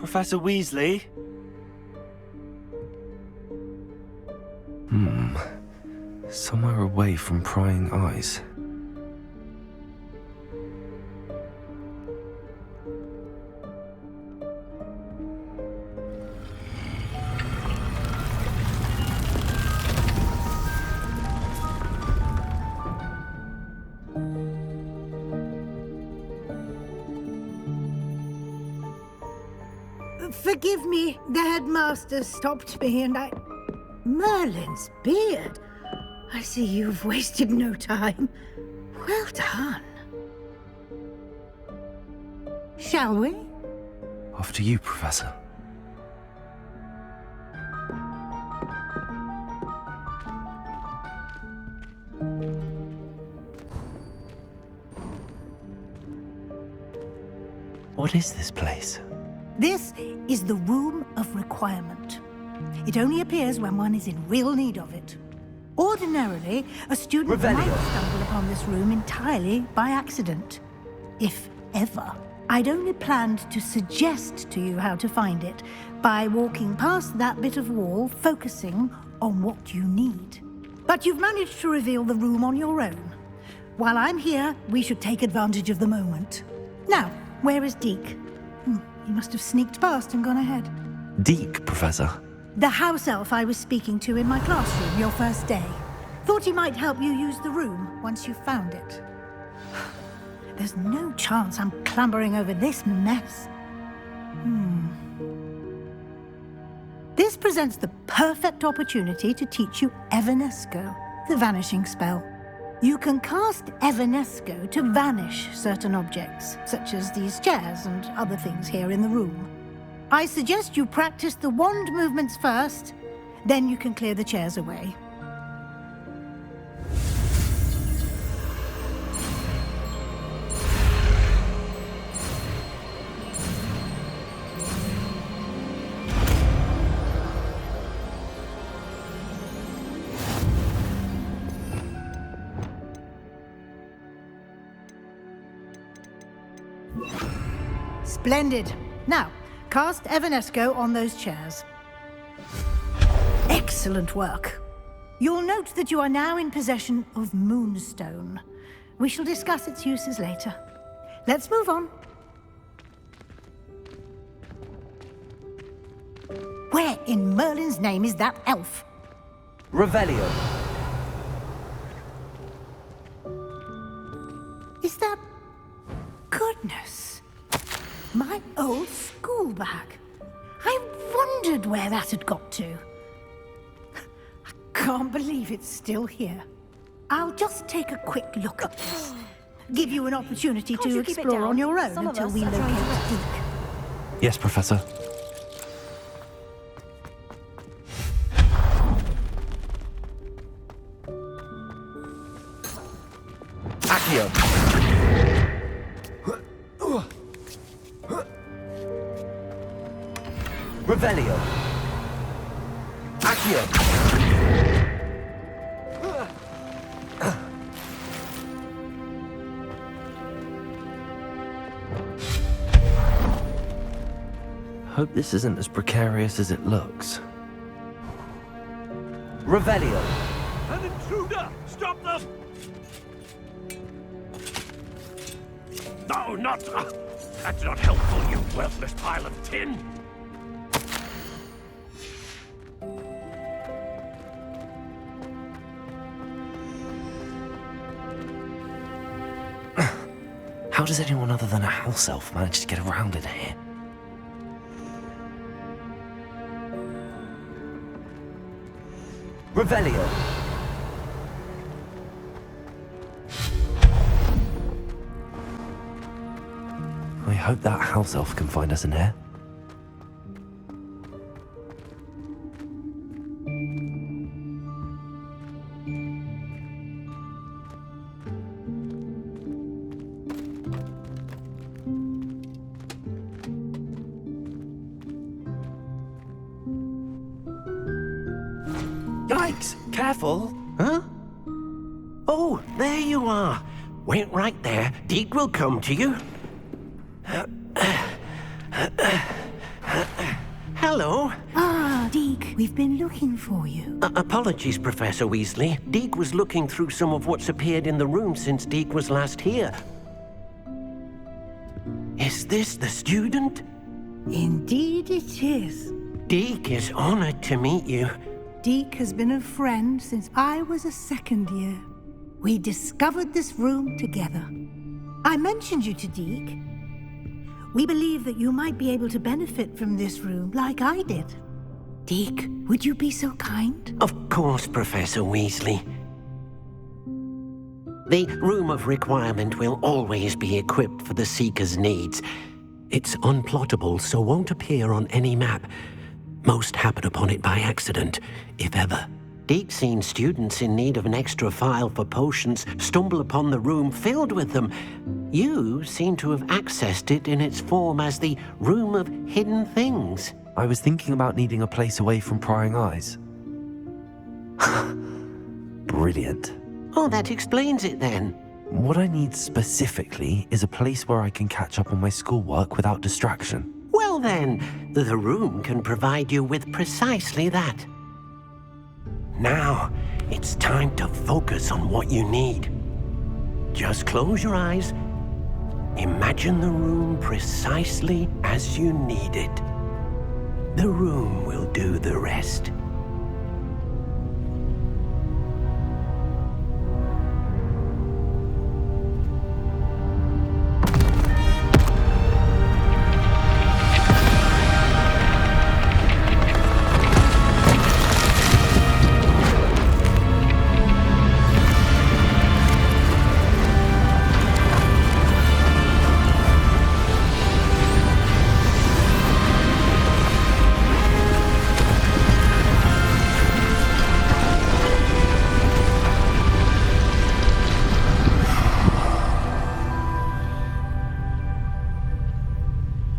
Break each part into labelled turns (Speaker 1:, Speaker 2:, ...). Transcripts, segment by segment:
Speaker 1: Professor Weasley?
Speaker 2: Somewhere away from prying eyes.
Speaker 3: Forgive me, the headmaster stopped me and I... Merlin's beard. I see you've wasted no time. Well done. Shall we?
Speaker 2: After you, Professor. What is this place?
Speaker 3: This is the Room of Requirement. It only appears when one is in real need of it. Ordinarily, a student might stumble upon this room entirely by accident. If ever. I'd only planned to suggest to you how to find it by walking past that bit of wall, focusing on what you need. But you've managed to reveal the room on your own. While I'm here, we should take advantage of the moment. Now, where is Deke? He must have sneaked past and gone ahead.
Speaker 2: Deke, Professor.
Speaker 3: The house elf I was speaking to in my classroom your first day. Thought he might help you use the room once you found it. There's no chance I'm clambering over this mess. This presents the perfect opportunity to teach you Evanesco, the vanishing spell. You can cast Evanesco to vanish certain objects, such as these chairs and other things here in the room. I suggest you practice the wand movements first, then you can clear the chairs away. Splendid. Now, cast Evanesco on those chairs. Excellent work. You'll note that you are now in possession of Moonstone. We shall discuss its uses later. Let's move on. Where in Merlin's name is that elf?
Speaker 4: Revelio.
Speaker 3: Is that... Goodness. My old school bag. I wondered where that had got to. I can't believe it's still here. I'll just take a quick look at this. Give you an opportunity to explore on your own until we locate Deke.
Speaker 2: Yes, Professor.
Speaker 4: Accio. Revelio. Accio.
Speaker 2: Hope this isn't as precarious as it looks.
Speaker 4: Revelio.
Speaker 5: An intruder! Stop them! No, not... that's not helpful, you worthless pile of tin!
Speaker 2: How does anyone other than a house elf manage to get around in here?
Speaker 4: Revelio.
Speaker 2: I hope that house elf can find us in here.
Speaker 6: Yikes! Careful! Huh? Oh, there you are. Wait right there. Deke will come to you. Hello.
Speaker 3: Ah, Deke, we've been looking for you.
Speaker 6: Apologies, Professor Weasley. Deke was looking through some of what's appeared in the room since Deke was last here. Is this the student?
Speaker 3: Indeed it is.
Speaker 6: Deke is honored to meet you.
Speaker 3: Deke has been a friend since I was a second year. We discovered this room together. I mentioned you to Deke. We believe that you might be able to benefit from this room like I did. Deke, would you be so kind?
Speaker 6: Of course, Professor Weasley. The Room of Requirement will always be equipped for the Seeker's needs. It's unplottable, so won't appear on any map. Most happen upon it by accident, if ever. Deke's seen students in need of an extra file for potions stumble upon the room filled with them. You seem to have accessed it in its form as the Room of Hidden Things.
Speaker 2: I was thinking about needing a place away from prying eyes. Brilliant.
Speaker 6: Oh, that explains it then.
Speaker 2: What I need specifically is a place where I can catch up on my schoolwork without distraction.
Speaker 6: Well then, the room can provide you with precisely that. Now, it's time to focus on what you need. Just close your eyes. Imagine the room precisely as you need it. The room will do the rest.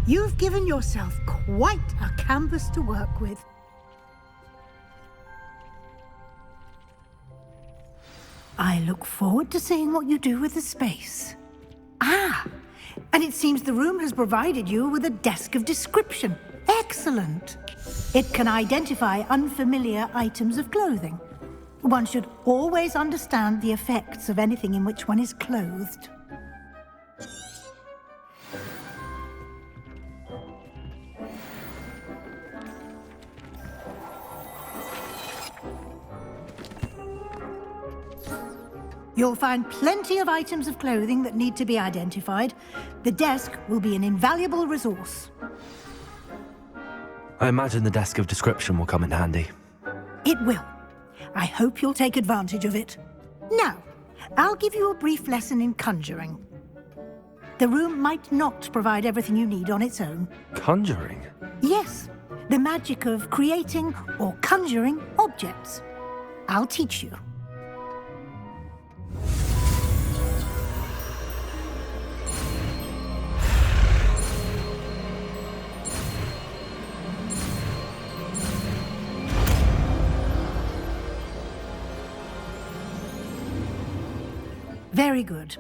Speaker 3: You've given yourself quite a canvas to work with. I look forward to seeing what you do with the space. Ah, and it seems the room has provided you with a desk of description. Excellent. It can identify unfamiliar items of clothing. One should always understand the effects of anything in which one is clothed. You'll find plenty of items of clothing that need to be identified. The desk will be an invaluable resource.
Speaker 2: I imagine the desk of description will come in handy.
Speaker 3: It will. I hope you'll take advantage of it. Now, I'll give you a brief lesson in conjuring. The room might not provide everything you need on its own.
Speaker 2: Conjuring?
Speaker 3: Yes, the magic of creating or conjuring objects. I'll teach you. Very good.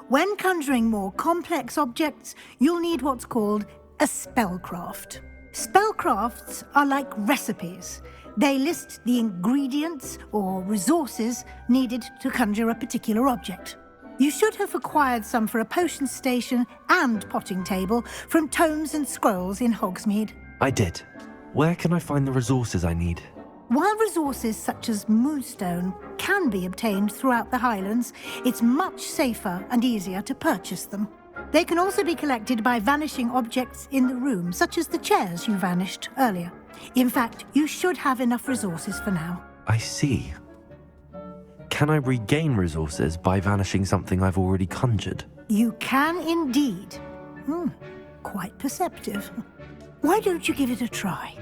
Speaker 3: When conjuring more complex objects, you'll need what's called a spellcraft. Spellcrafts are like recipes. They list the ingredients or resources needed to conjure a particular object. You should have acquired some for a potion station and potting table from tomes and scrolls in Hogsmeade.
Speaker 2: I did. Where can I find the resources I need?
Speaker 3: While resources such as moonstone can be obtained throughout the Highlands, it's much safer and easier to purchase them. They can also be collected by vanishing objects in the room, such as the chairs you vanished earlier. In fact, you should have enough resources for now.
Speaker 2: I see. Can I regain resources by vanishing something I've already conjured?
Speaker 3: You can indeed. Quite perceptive. Why don't you give it a try?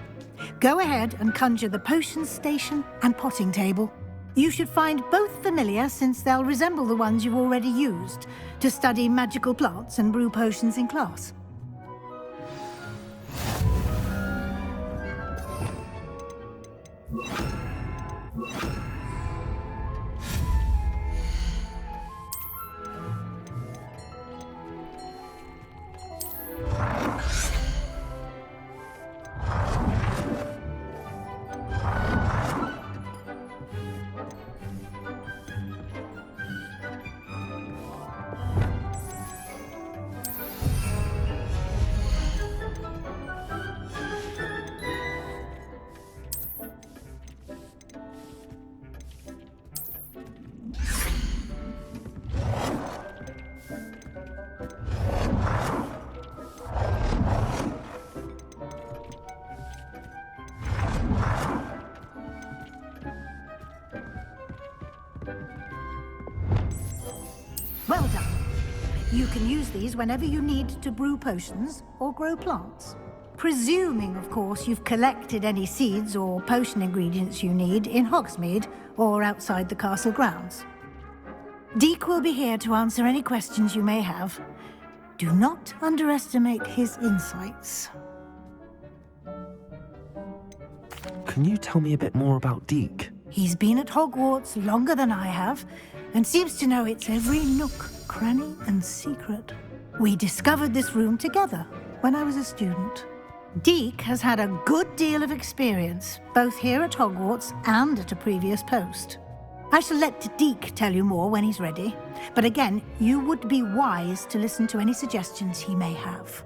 Speaker 3: Go ahead and conjure the potion station and potting table. You should find both familiar, since they'll resemble the ones you've already used to study magical plants and brew potions in class. Well done. You can use these whenever you need to brew potions or grow plants. Presuming, of course, you've collected any seeds or potion ingredients you need in Hogsmeade or outside the castle grounds. Deek will be here to answer any questions you may have. Do not underestimate his insights.
Speaker 2: Can you tell me a bit more about Deke?
Speaker 3: He's been at Hogwarts longer than I have, and seems to know its every nook, cranny, and secret. We discovered this room together when I was a student. Deke has had a good deal of experience, both here at Hogwarts and at a previous post. I shall let Deke tell you more when he's ready, but again, you would be wise to listen to any suggestions he may have.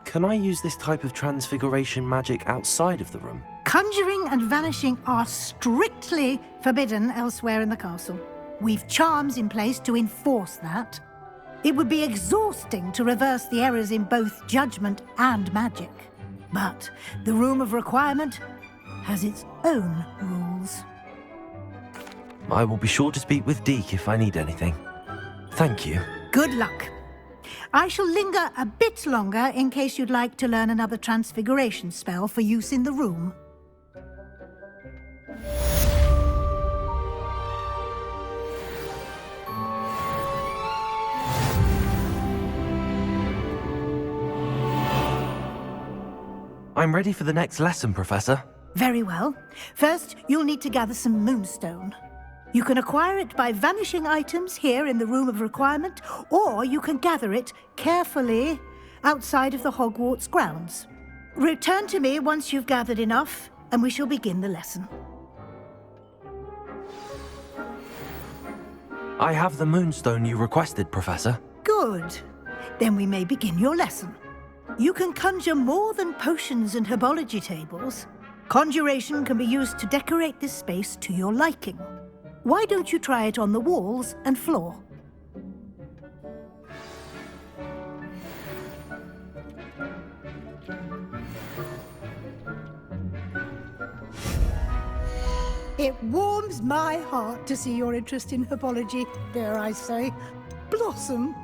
Speaker 2: Can I use this type of transfiguration magic outside of the room?
Speaker 3: Conjuring and vanishing are strictly forbidden elsewhere in the castle. We've charms in place to enforce that. It would be exhausting to reverse the errors in both judgment and magic. But the Room of Requirement has its own rules.
Speaker 2: I will be sure to speak with Deke if I need anything. Thank you.
Speaker 3: Good luck. I shall linger a bit longer in case you'd like to learn another transfiguration spell for use in the room.
Speaker 2: I'm ready for the next lesson, Professor.
Speaker 3: Very well. First, you'll need to gather some moonstone. You can acquire it by vanishing items here in the Room of Requirement, or you can gather it carefully outside of the Hogwarts grounds. Return to me once you've gathered enough, and we shall begin the lesson.
Speaker 2: I have the moonstone you requested, Professor.
Speaker 3: Good. Then we may begin your lesson. You can conjure more than potions and herbology tables. Conjuration can be used to decorate this space to your liking. Why don't you try it on the walls and floor? It warms my heart to see your interest in herbology, dare I say, blossom.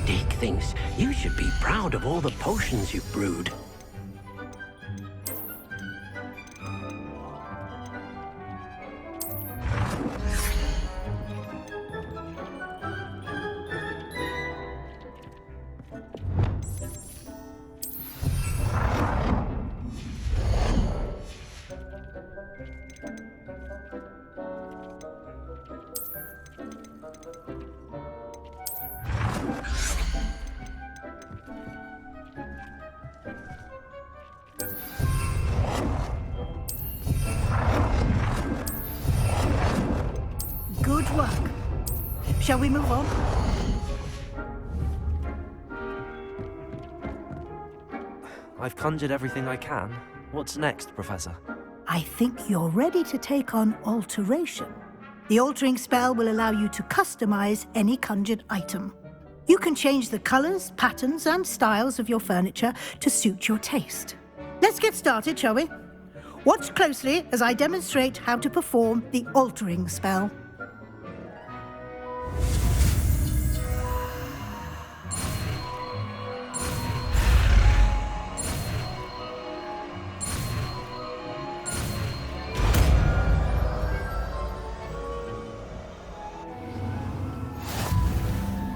Speaker 6: Deke thinks you should be proud of all the potions you've brewed.
Speaker 3: Good work. Shall we move on?
Speaker 2: I've conjured everything I can. What's next, Professor?
Speaker 3: I think you're ready to take on alteration. The altering spell will allow you to customize any conjured item. You can change the colors, patterns, and styles of your furniture to suit your taste. Let's get started, shall we? Watch closely as I demonstrate how to perform the altering spell.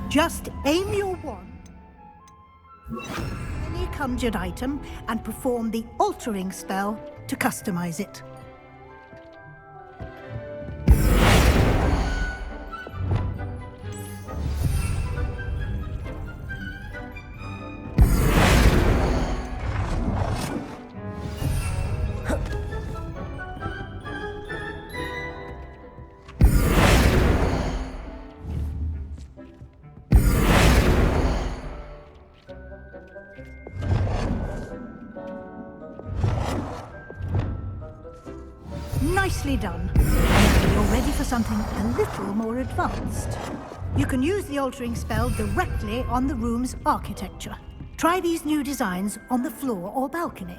Speaker 3: Just aim your wand at any conjured item and perform the altering spell to customize it. Nicely done. Now you're ready for something a little more advanced. You can use the altering spell directly on the room's architecture. Try these new designs on the floor or balcony.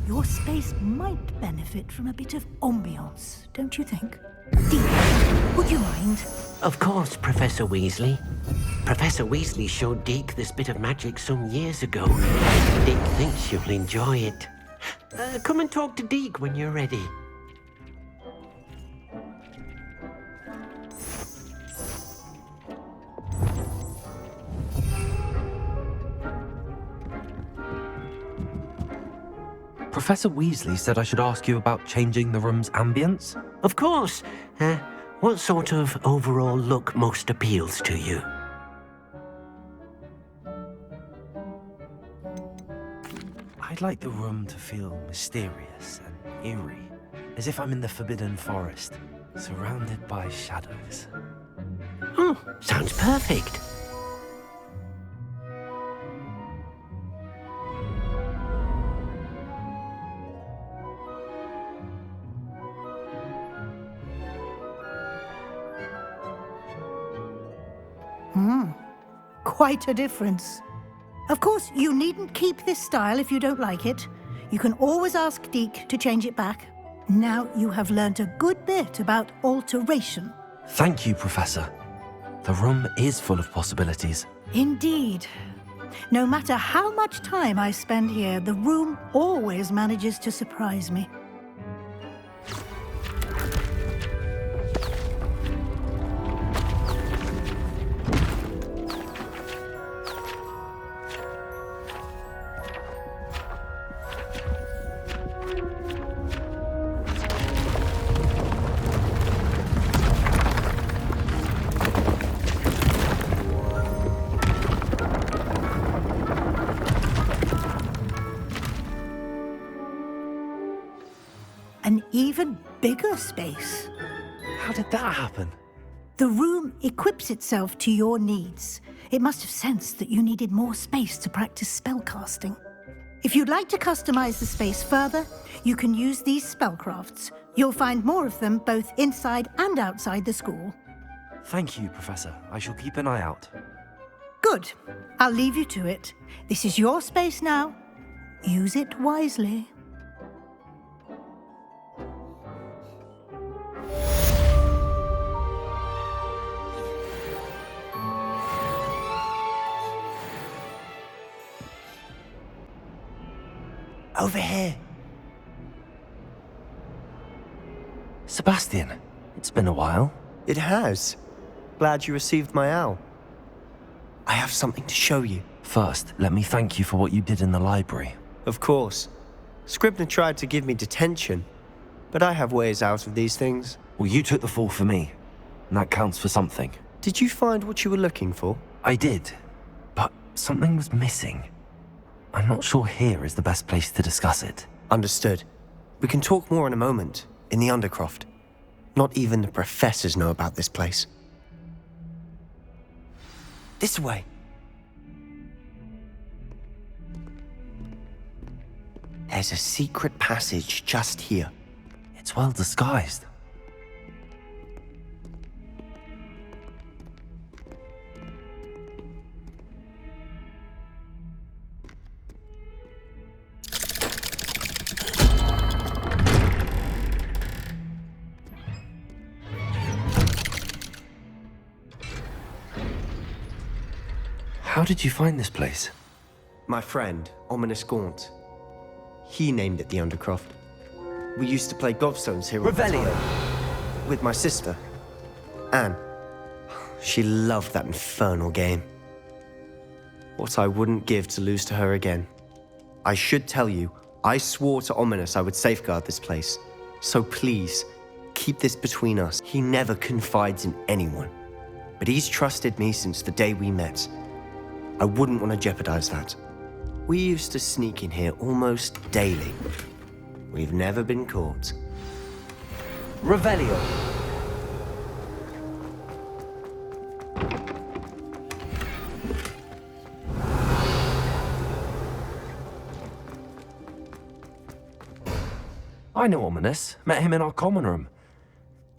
Speaker 3: Your space might benefit from a bit of ambiance, don't you think? Deek, would you mind?
Speaker 6: Of course, Professor Weasley. Professor Weasley showed Deke this bit of magic some years ago. Deke thinks you'll enjoy it. Come and talk to Deke when you're ready.
Speaker 2: Professor Weasley said I should ask you about changing the room's ambience.
Speaker 6: Of course. What sort of overall look most appeals to you?
Speaker 2: I'd like the room to feel mysterious and eerie, as if I'm in the Forbidden Forest, surrounded by shadows.
Speaker 6: Oh, sounds perfect.
Speaker 3: Quite a difference. Of course, you needn't keep this style if you don't like it. You can always ask Deke to change it back. Now you have learnt a good bit about alteration.
Speaker 2: Thank you, Professor. The room is full of possibilities.
Speaker 3: Indeed. No matter how much time I spend here, the room always manages to surprise me. An even bigger space.
Speaker 2: How did that happen?
Speaker 3: The room equips itself to your needs. It must have sensed that you needed more space to practice spellcasting. If you'd like to customize the space further, you can use these spellcrafts. You'll find more of them both inside and outside the school.
Speaker 2: Thank you, Professor. I shall keep an eye out.
Speaker 3: Good. I'll leave you to it. This is your space now. Use it wisely.
Speaker 2: Over here. Sebastian, it's been a while.
Speaker 1: It has. Glad you received my owl. I have something to show you.
Speaker 2: First, let me thank you for what you did in the library.
Speaker 1: Of course. Scribner tried to give me detention, but I have ways out of these things.
Speaker 2: Well, you took the fall for me, and that counts for something.
Speaker 1: Did you find what you were looking for?
Speaker 2: I did, but something was missing. I'm not sure here is the best place to discuss it.
Speaker 1: Understood. We can talk more in a moment, in the Undercroft. Not even the professors know about this place. This way. There's a secret passage just here.
Speaker 2: It's well disguised. How did you find this place?
Speaker 1: My friend, Ominous Gaunt. He named it the Undercroft. We used to play gobstones here all the
Speaker 4: Revelio.
Speaker 1: time. With my sister, Anne. She loved that infernal game. What I wouldn't give to lose to her again. I should tell you, I swore to Ominous I would safeguard this place. So please, keep this between us. He never confides in anyone. But he's trusted me since the day we met. I wouldn't want to jeopardize that. We used to sneak in here almost daily. We've never been caught.
Speaker 4: Revelio.
Speaker 2: I know Ominous. Met him in our common room.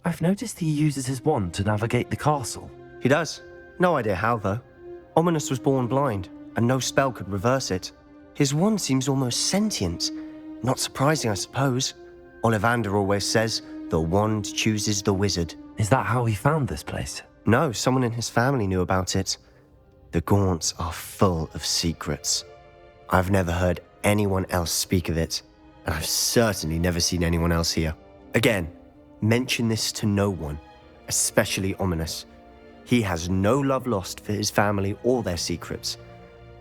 Speaker 2: I've noticed he uses his wand to navigate the castle.
Speaker 1: He does. No idea how, though. Ominous was born blind, and no spell could reverse it. His wand seems almost sentient. Not surprising, I suppose. Ollivander always says, the wand chooses the wizard.
Speaker 2: Is that how he found this place?
Speaker 1: No, someone in his family knew about it. The Gaunts are full of secrets. I've never heard anyone else speak of it, and I've certainly never seen anyone else here. Again, mention this to no one, especially Ominous. He has no love lost for his family or their secrets,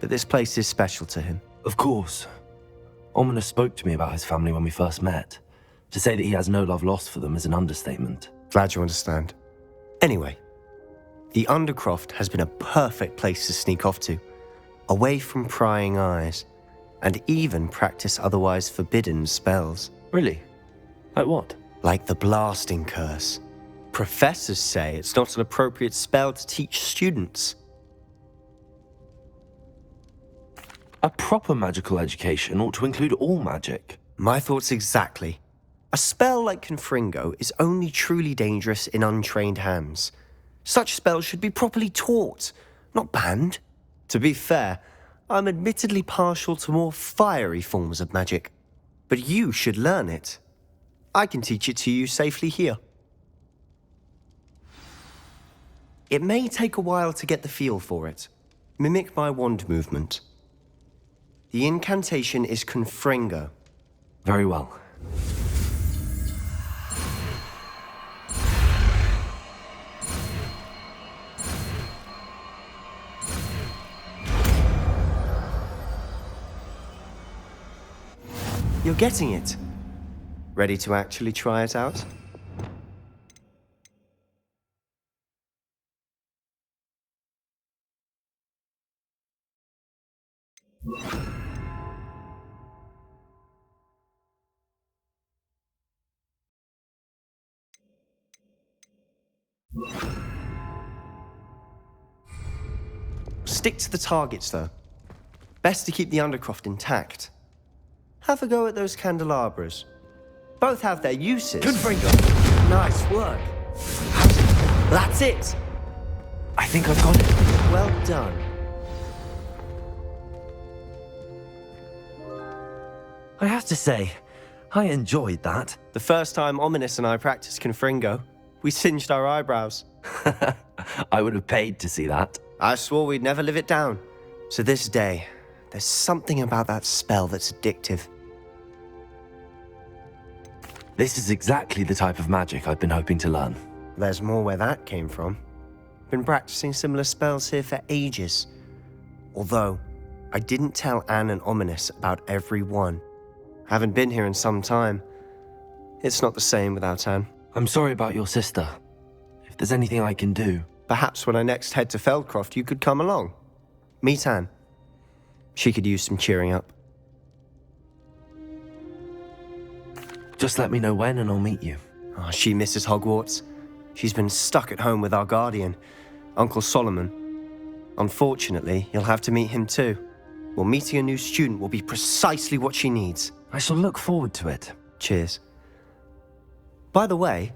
Speaker 1: but this place is special to him.
Speaker 2: Of course. Ominous spoke to me about his family when we first met. To say that he has no love lost for them is an understatement.
Speaker 1: Glad you understand. Anyway, the Undercroft has been a perfect place to sneak off to, away from prying eyes, and even practice otherwise forbidden spells.
Speaker 2: Really? Like what?
Speaker 1: Like the blasting curse. Professors say it's not an appropriate spell to teach students.
Speaker 2: A proper magical education ought to include all magic.
Speaker 1: My thoughts exactly. A spell like Confringo is only truly dangerous in untrained hands. Such spells should be properly taught, not banned. To be fair, I'm admittedly partial to more fiery forms of magic. But you should learn it. I can teach it to you safely here. It may take a while to get the feel for it. Mimic my wand movement. The incantation is Confringo.
Speaker 2: Very well.
Speaker 1: You're getting it. Ready to actually try it out? Stick to the targets, though. Best to keep the Undercroft intact. Have a go at those candelabras. Both have their uses.
Speaker 4: Confringo.
Speaker 1: Nice work. That's it.
Speaker 2: I think I've got it.
Speaker 1: Well done.
Speaker 2: I have to say, I enjoyed that.
Speaker 1: The first time Ominous and I practiced Confringo, we singed our eyebrows.
Speaker 2: I would have paid to see that.
Speaker 1: I swore we'd never live it down. To this day, there's something about that spell that's addictive.
Speaker 2: This is exactly the type of magic I've been hoping to learn.
Speaker 1: There's more where that came from. Been practicing similar spells here for ages. Although, I didn't tell Anne and Ominous about every one. Haven't been here in some time. It's not the same without Anne.
Speaker 2: I'm sorry about your sister. If there's anything I can do...
Speaker 1: Perhaps when I next head to Feldcroft, you could come along. Meet Anne. She could use some cheering up.
Speaker 2: Just let me know when and I'll meet you.
Speaker 1: Oh, she misses Hogwarts. She's been stuck at home with our guardian, Uncle Solomon. Unfortunately, you'll have to meet him too. Well, meeting a new student will be precisely what she needs.
Speaker 2: I shall look forward to it.
Speaker 1: Cheers. By the way,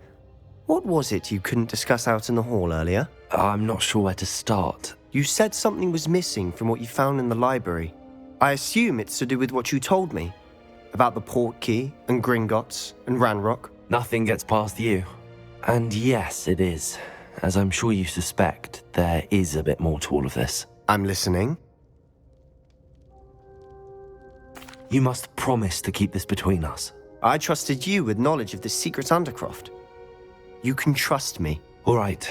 Speaker 1: what was it you couldn't discuss out in the hall earlier?
Speaker 2: I'm not sure where to start.
Speaker 1: You said something was missing from what you found in the library. I assume it's to do with what you told me about the port key and Gringotts and Ranrock.
Speaker 2: Nothing gets past you. And yes, it is. As I'm sure you suspect, there is a bit more to all of this.
Speaker 1: I'm listening.
Speaker 2: You must promise to keep this between us.
Speaker 1: I trusted you with knowledge of the secret Undercroft. You can trust me.
Speaker 2: All right.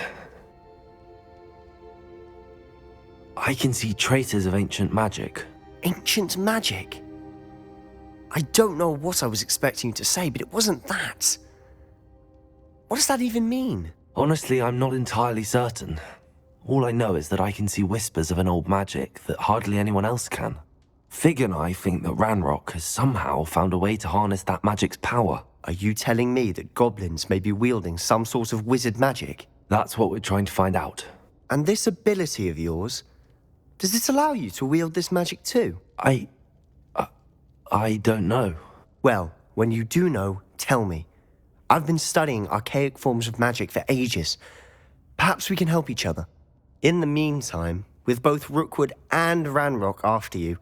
Speaker 2: I can see traces of ancient magic.
Speaker 1: Ancient magic? I don't know what I was expecting you to say, but it wasn't that. What does that even mean?
Speaker 2: Honestly, I'm not entirely certain. All I know is that I can see whispers of an old magic that hardly anyone else can. Fig and I think that Ranrock has somehow found a way to harness that magic's power.
Speaker 1: Are you telling me that goblins may be wielding some sort of wizard magic?
Speaker 2: That's what we're trying to find out.
Speaker 1: And this ability of yours, does it allow you to wield this magic too?
Speaker 2: I don't know.
Speaker 1: Well, when you do know, tell me. I've been studying archaic forms of magic for ages. Perhaps we can help each other. In the meantime, with both Rookwood and Ranrock after you,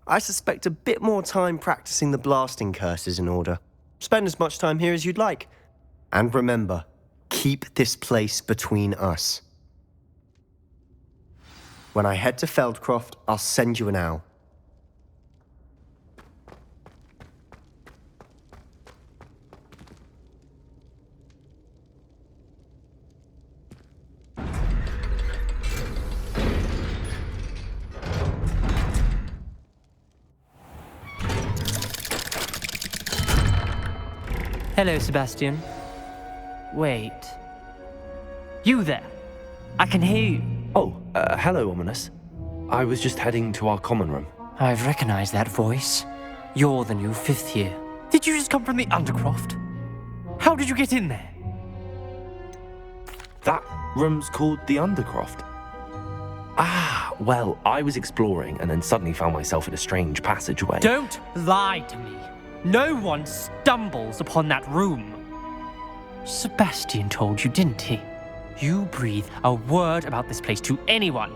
Speaker 1: I suspect a bit more time practicing the blasting curses in order. Spend as much time here as you'd like. And remember, keep this place between us. When I head to Feldcroft, I'll send you an owl.
Speaker 7: Hello, Sebastian. Wait. You there? I can hear you.
Speaker 2: Oh, hello, Ominous. I was just heading to our common room.
Speaker 7: I've recognized that voice. You're the new 5th year. Did you just come from the Undercroft? How did you get in there?
Speaker 2: That room's called the Undercroft. Ah, well, I was exploring and then suddenly found myself in a strange passageway.
Speaker 7: Don't lie to me. No one stumbles upon that room. Sebastian told you, didn't he? You breathe a word about this place to anyone,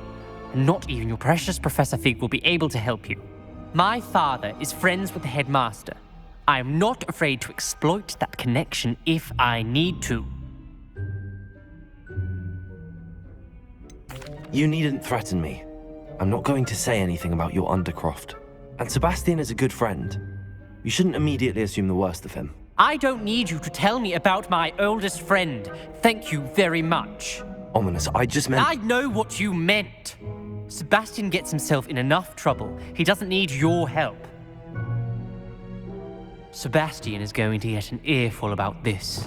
Speaker 7: and not even your precious Professor Fig will be able to help you. My father is friends with the headmaster. I am not afraid to exploit that connection if I need to.
Speaker 2: You needn't threaten me. I'm not going to say anything about your Undercroft. And Sebastian is a good friend. You shouldn't immediately assume the worst of him.
Speaker 7: I don't need you to tell me about my oldest friend. Thank you very much.
Speaker 2: Ominous, I just meant...
Speaker 7: I know what you meant. Sebastian gets himself in enough trouble. He doesn't need your help. Sebastian is going to get an earful about this.